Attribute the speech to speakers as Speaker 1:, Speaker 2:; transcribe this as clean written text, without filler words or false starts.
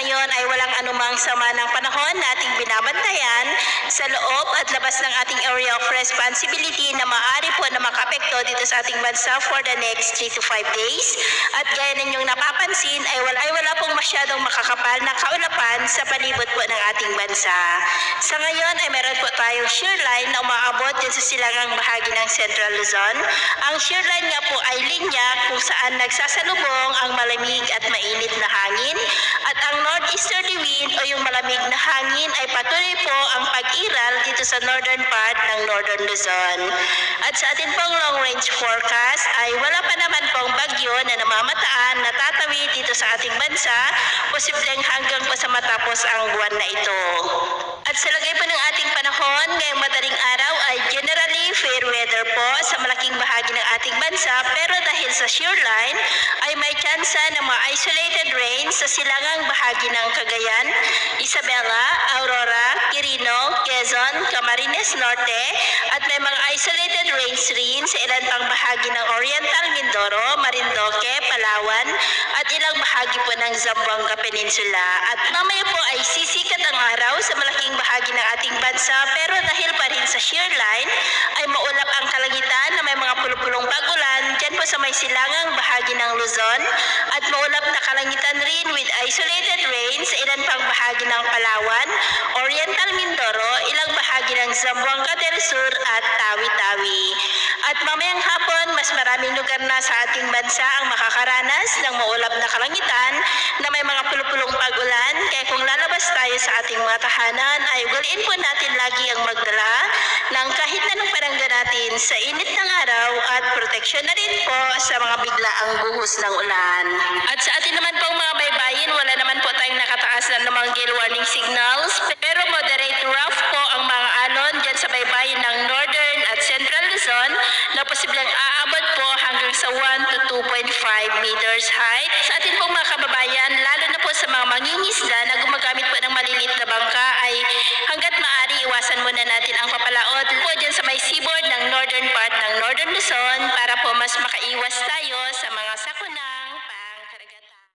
Speaker 1: ngayon ay walang anumang sama ng panahon na ating binabantayan sa loob at labas ng ating area of responsibility na maaari po na makaapekto dito sa ating bansa for the next 3 to 5 days. At gaya ninyong napapansin ay wala pong masyadong makakapal na kaulapan sa palibot po ng ating bansa. Sa ngayon ay meron po tayong shear line na umaabot dyan sa silangang bahagi ng Central Luzon. Ang shear line nga po ay linya kung saan nagsasalubong ang malamig at mainit na hangin at ang northeasterly wind o yung malamig na hangin ay patuloy po ang pag-iral dito sa northern part ng Northern Luzon. At sa atin pong long range forecast ay wala pa naman pong bagyo na namamataan na tatawid dito sa ating bansa, posibleng hanggang pa sa matapos ang buwan na ito. At sa lagay po ng ating panahon, ngayong madaling araw ay generally fair weather po sa malaking bahagi ng ating bansa, pero dahil sa shear line ay may tsansa ng mga isolated rain sa silangang bahagi ng Cagayan, Isabela, Aurora, Quirino, Quezon, Camarines Norte at may mga isolated rains rin sa ilan pang bahagi ng Oriental Mindoro, Marinduque, Palawan at ilang bahagi po ng Zamboanga Peninsula. At mamaya po ay sisikat ang araw sa malaking bahagi ng ating bansa, pero dahil pa rin sa shear line ay maulap ang kalangitan na may mga pulupulong bagulan dyan po sa may silangang bahagi ng Luzon at maulap na kalangitan rin with isolated rain sa ilan pang bahagi ng Palawan, Oriental Mindoro, ilang bahagi ng Zamboanga del Sur at Tawi-Tawi. At mamayang hapon, mas maraming lugar na sa ating bansa ang makakaranas ng maulap na kalangitan na may mga pulupulong pag-ulan, kaya kung lalabas tayo sa ating mga tahanan ay ugaliin po natin lagi ang magdala ng kahit anong panangga natin sa init ng araw at proteksyon na rin po sa mga biglaang buhos ng ulan. At sa atin naman pong mga baybayin, wala naman po tayong nakataas na namang gale warning signals, pero moderate rough po ang mga alon dyan sa baybayin ng Northern at Central Luzon na posibleng aabot po hanggang sa 1 to 2.5 meters height